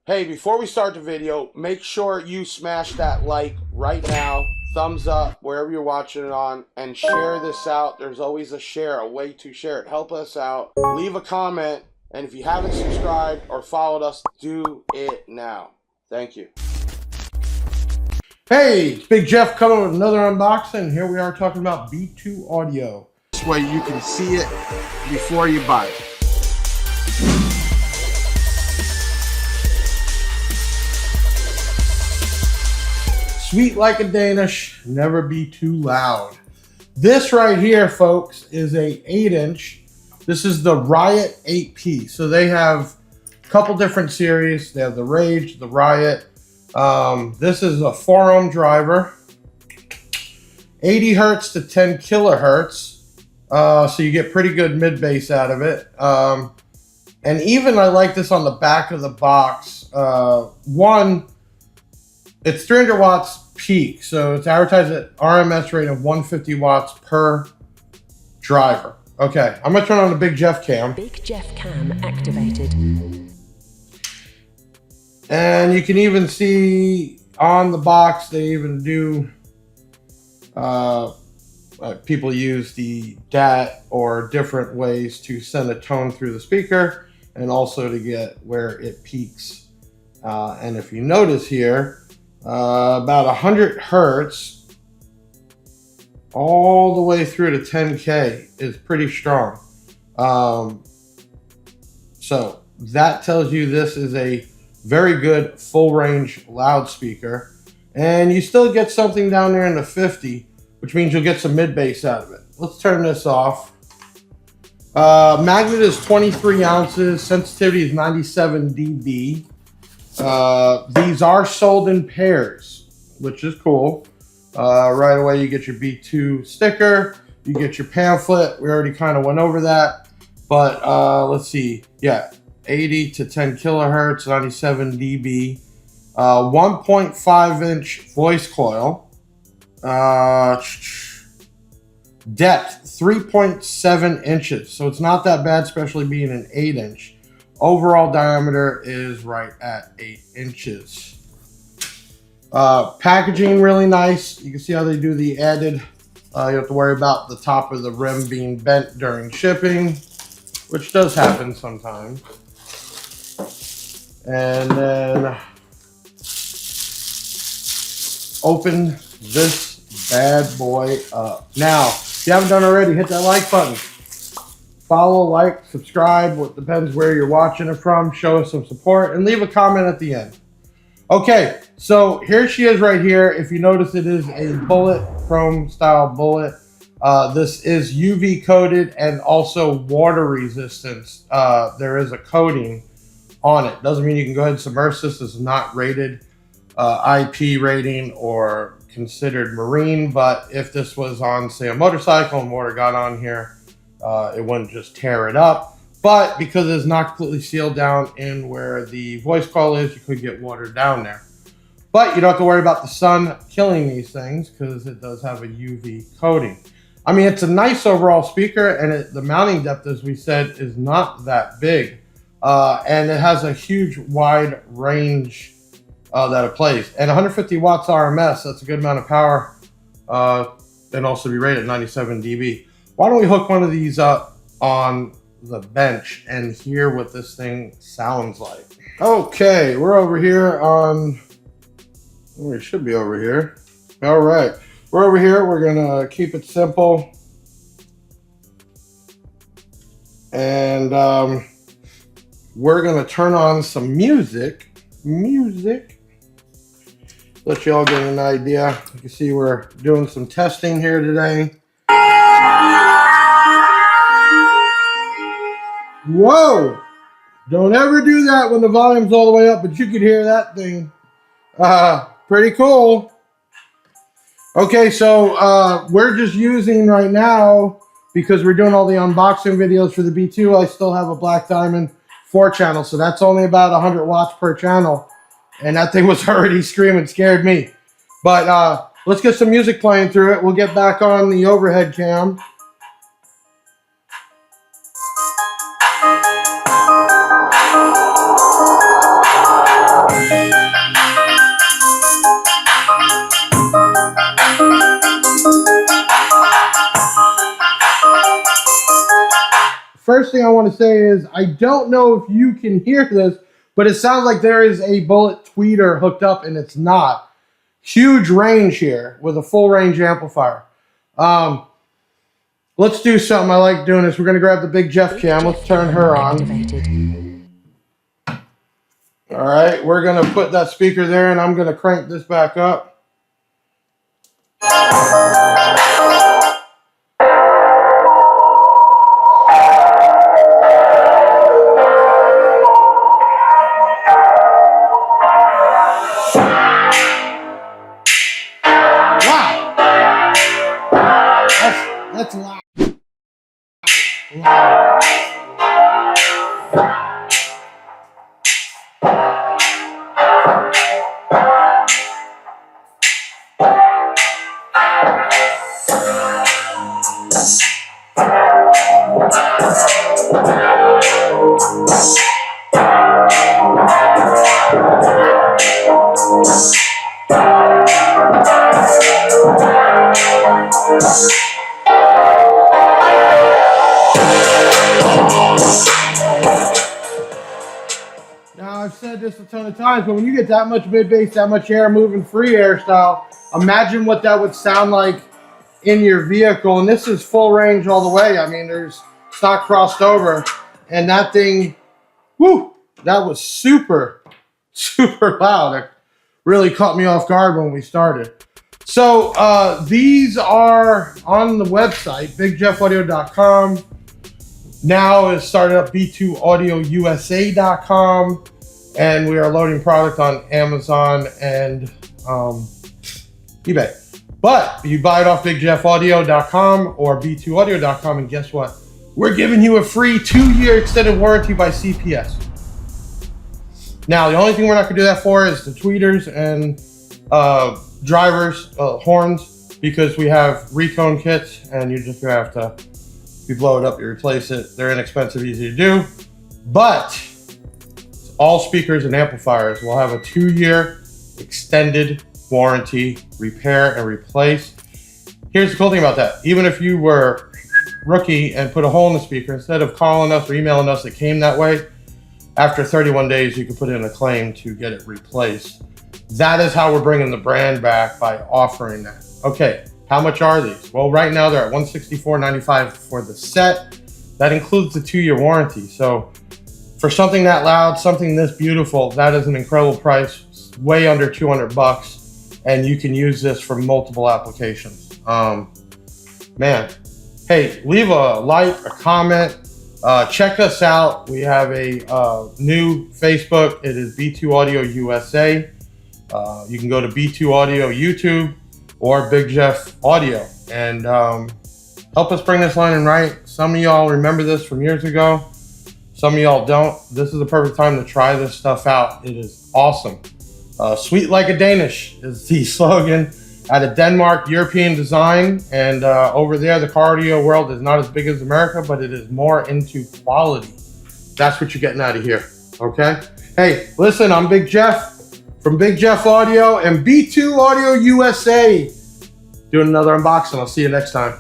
Hey, before we start the video, make sure you smash that like right now, thumbs up wherever you're watching it on, and share this out. There's always a share, a way to share it. Help us out. Leave a comment, and if you haven't subscribed or followed us, do it now. Thank you. Hey, it's Big Jeff coming with another unboxing. Here we are talking about B2 audio. This way you can see it before you buy it. Sweet like a Danish, never be too loud. This right here, folks, is a 8-inch. This is the RIOT8P. So they have a couple different series. They have the Rage, the Riot. This is a 4-ohm driver, 80 hertz to 10 kilohertz. So you get pretty good mid bass out of it. And even I like this on the back of the box. It's 300 watts peak, so it's advertised at RMS rate of 150 watts per driver. Okay, I'm gonna turn on the Big Jeff cam. Big Jeff cam activated. And you can even see on the box, they even do, people use the DAT or different ways to send a tone through the speaker and also to get where it peaks. And if you notice here, about 100 hertz all the way through to 10K is pretty strong. So that tells you this is a very good full range loudspeaker, and you still get something down there in the 50, which means you'll get some mid bass out of it. Let's turn this off. Magnet is 23 ounces, sensitivity is 97 dB. These are sold in pairs, which is cool. Right away you get your B2 sticker, you get your pamphlet. We already kind of went over that, but let's see. Yeah, 80 to 10 kilohertz, 97 dB, 1.5 inch voice coil, depth 3.7 inches, so it's not that bad, especially being an 8-inch. Overall diameter is right at 8 inches. Packaging really nice. You can see how they do the added. You don't have to worry about the top of the rim being bent during shipping, which does happen sometimes. And then open this bad boy up. Now, if you haven't done already, hit that like button. Follow, like, subscribe, what depends where you're watching it from. Show us some support and leave a comment at the end. Okay, so here she is right here. If you notice, it is a bullet, chrome style bullet. This is UV coated and also water resistance. There is a coating on it. Doesn't mean you can go ahead and submerge this. This is not rated IP rating or considered marine, but if this was on, say, a motorcycle and water got on here, it wouldn't just tear it up. But because it's not completely sealed down in where the voice coil is, you could get water down there. But you don't have to worry about the sun killing these things because it does have a UV coating. I mean, it's a nice overall speaker, and the mounting depth, as we said, is not that big. And it has a huge wide range that it plays. And 150 watts RMS, that's a good amount of power, and also be rated at 97 dB. Why don't we hook one of these up on the bench and hear what this thing sounds like? Okay, we're over here on, we should be over here. All right, we're over here. We're gonna keep it simple. And we're gonna turn on some music. Let you all get an idea. You can see we're doing some testing here today. Whoa! Don't ever do that when the volume's all the way up, but you could hear that thing. Pretty cool. Okay, so we're just using right now, because we're doing all the unboxing videos for the B2, I still have a Black Diamond 4-channel, so that's only about 100 watts per channel. And that thing was already screaming, scared me. But let's get some music playing through it. We'll get back on the overhead cam. first thing I want to say is I don't know if you can hear this, but it sounds like there is a bullet tweeter hooked up, and it's not. Huge range here with a full range amplifier. Let's do something I like doing this. We're going to grab the Big Jeff cam. Let's turn her on. Activated. All right, we're going to put that speaker there, and I'm going to crank this back up. That's loud. Now, I've said this a ton of times, but when you get that much mid-bass, that much air moving free air style, imagine what that would sound like in your vehicle. And this is full range all the way. I mean, it's not crossed over. And that thing, whoo, that was super, super loud. It really caught me off guard when we started. So these are on the website, bigjeffaudio.com. Now it's started up b2audiousa.com, and we are loading product on Amazon and eBay. But you buy it off bigjeffaudio.com or b2audio.com, and guess what? We're giving you a free 2-year extended warranty by CPS. Now, the only thing we're not going to do that for is the tweeters and drivers, horns, because we have recone kits, and you're just going to have to, if you blow it up, you replace it. They're inexpensive, easy to do. But all speakers and amplifiers will have a 2-year extended warranty, repair and replace. Here's the cool thing about that. Even if you were rookie and put a hole in the speaker, instead of calling us or emailing us, it came that way. After 31 days, you can put in a claim to get it replaced. That is how we're bringing the brand back, by offering that. Okay, how much are these? Well, right now they're at $164.95 for the set. That includes the 2-year warranty. So for something that loud, something this beautiful, that is an incredible price, way under 200 bucks. And you can use this for multiple applications. Man, hey, leave a like, a comment. Check us out. We have a new Facebook. It is B2 Audio USA. You can go to B2 Audio YouTube or Big Jeff Audio and help us bring this line in right. Some of y'all remember this from years ago. Some of y'all don't. This is the perfect time to try this stuff out. It is awesome. Sweet like a Danish is the slogan. Out of Denmark, European design, and over there, the car audio world is not as big as America, but it is more into quality. That's what you're getting out of here, okay? Hey, listen, I'm Big Jeff from Big Jeff Audio and B2 Audio USA doing another unboxing. I'll see you next time.